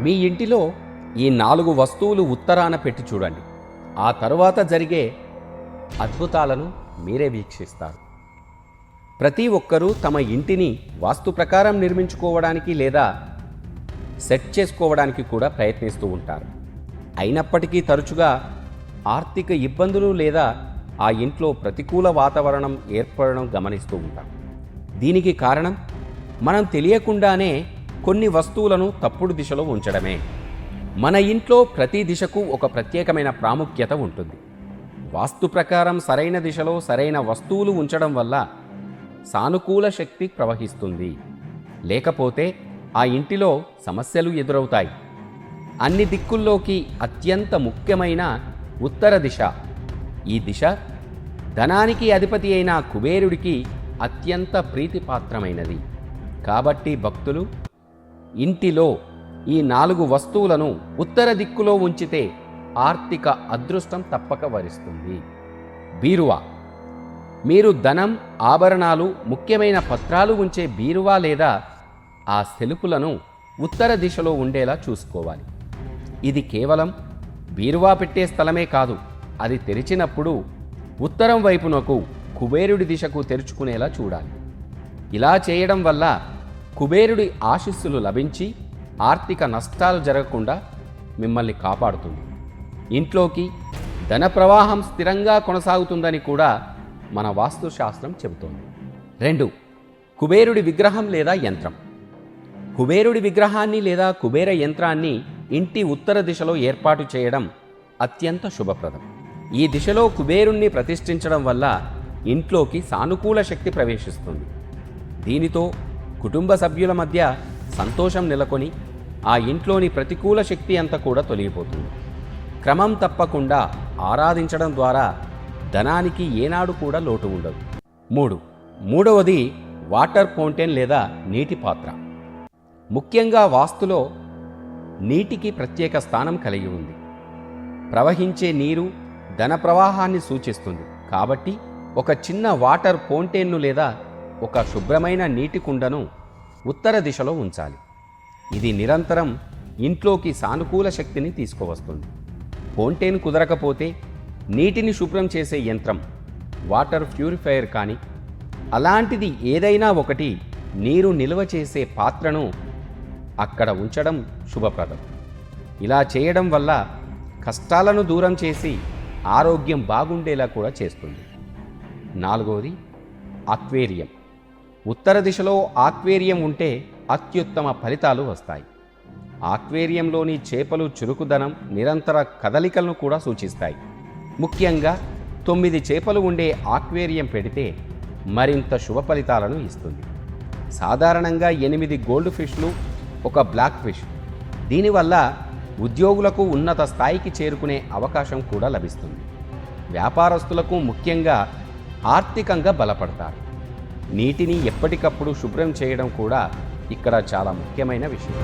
మీ ఇంటిలో ఈ 4 వస్తువులు ఉత్తరాన పెట్టి చూడండి. ఆ తరువాత జరిగే అద్భుతాలను మీరే వీక్షిస్తారు. ప్రతి ఒక్కరూ తమ ఇంటిని వాస్తు ప్రకారం నిర్మించుకోవడానికి లేదా సెట్ చేసుకోవడానికి కూడా ప్రయత్నిస్తూ ఉంటారు. అయినప్పటికీ తరచుగా ఆర్థిక ఇబ్బందులు లేదా ఆ ఇంట్లో ప్రతికూల వాతావరణం ఏర్పడడం గమనిస్తూ ఉంటాం. దీనికి కారణం మనం తెలియకుండానే కొన్ని వస్తువులను తప్పుడు దిశలో ఉంచడమే. మన ఇంట్లో ప్రతి దిశకు ఒక ప్రత్యేకమైన ప్రాముఖ్యత ఉంటుంది. వాస్తు ప్రకారం సరైన దిశలో సరైన వస్తువులు ఉంచడం వల్ల సానుకూల శక్తి ప్రవహిస్తుంది. లేకపోతే ఆ ఇంటిలో సమస్యలు ఎదురవుతాయి. అన్ని దిక్కుల్లోకి అత్యంత ముఖ్యమైన ఉత్తర దిశ. ఈ దిశ ధనానికి అధిపతి అయిన కుబేరుడికి అత్యంత ప్రీతిపాత్రమైనది. కాబట్టి భక్తులు ఇంటిలో ఈ 4 వస్తువులను ఉత్తర దిక్కులో ఉంచితే ఆర్థిక అదృష్టం తప్పక వరిస్తుంది. బీరువా. మీరు ధనం, ఆభరణాలు, ముఖ్యమైన పత్రాలు ఉంచే బీరువా లేదా ఆ సెల్ఫులను ఉత్తర దిశలో ఉండేలా చూసుకోవాలి. ఇది కేవలం బీరువా పెట్టే స్థలమే కాదు, అది తెరిచినప్పుడు ఉత్తరం వైపునకు కుబేరుడి దిశకు తెరుచుకునేలా చూడాలి. ఇలా చేయడం వల్ల కుబేరుడి ఆశీస్సులు లభించి ఆర్థిక నష్టాలు జరగకుండా మిమ్మల్ని కాపాడుతుంది. ఇంట్లోకి ధన ప్రవాహం స్థిరంగా కొనసాగుతుందని కూడా మన వాస్తుశాస్త్రం చెబుతోంది. 2. కుబేరుడి విగ్రహం లేదా యంత్రం. కుబేరుడి విగ్రహాన్ని లేదా కుబేర యంత్రాన్ని ఇంటి ఉత్తర దిశలో ఏర్పాటు చేయడం అత్యంత శుభప్రదం. ఈ దిశలో కుబేరుణ్ణి ప్రతిష్ఠించడం వల్ల ఇంట్లోకి సానుకూల శక్తి ప్రవేశిస్తుంది. దీనితో కుటుంబ సభ్యుల మధ్య సంతోషం నెలకొని ఆ ఇంట్లోని ప్రతికూల శక్తి అంతా కూడా తొలగిపోతుంది. క్రమం తప్పకుండా ఆరాధించడం ద్వారా ధనానికి ఏనాడు కూడా లోటు ఉండదు. 3. వాటర్ ఫౌంటైన్ లేదా నీటి పాత్ర. ముఖ్యంగా వాస్తులో నీటికి ప్రత్యేక స్థానం కలిగి ఉంది. ప్రవహించే నీరు ధన ప్రవాహాన్ని సూచిస్తుంది. కాబట్టి ఒక చిన్న వాటర్ ఫౌంటైన్ను లేదా ఒక శుభ్రమైన నీటి కుండను ఉత్తర దిశలో ఉంచాలి. ఇది నిరంతరం ఇంట్లోకి సానుకూల శక్తిని తీసుకువస్తుంది. ఫౌంటైన్ కుదరకపోతే నీటిని శుభ్రం చేసే యంత్రం, వాటర్ ప్యూరిఫైయర్ కానీ అలాంటిది ఏదైనా ఒకటి నీరు నిల్వ చేసే పాత్రను అక్కడ ఉంచడం శుభప్రదం. ఇలా చేయడం వల్ల కష్టాలను దూరం చేసి ఆరోగ్యం బాగుండేలా కూడా చేస్తుంది. 4. ఆక్వేరియం. ఉత్తర దిశలో ఆక్వేరియం ఉంటే అత్యుత్తమ ఫలితాలు వస్తాయి. ఆక్వేరియంలోని చేపలు చురుకుదనం, నిరంతర కదలికలను కూడా సూచిస్తాయి. ముఖ్యంగా 9 చేపలు ఉండే ఆక్వేరియం పెడితే మరింత శుభ ఫలితాలను ఇస్తుంది. సాధారణంగా 8 గోల్డ్ ఫిష్లు, 1 బ్లాక్ ఫిష్. దీనివల్ల ఉద్యోగులకు ఉన్నత స్థాయికి చేరుకునే అవకాశం కూడా లభిస్తుంది. వ్యాపారస్తులకు ముఖ్యంగా ఆర్థికంగా బలపడతారు. నీటిని ఎప్పటికప్పుడు శుభ్రం చేయడం కూడా ఇక్కడ చాలా ముఖ్యమైన విషయం.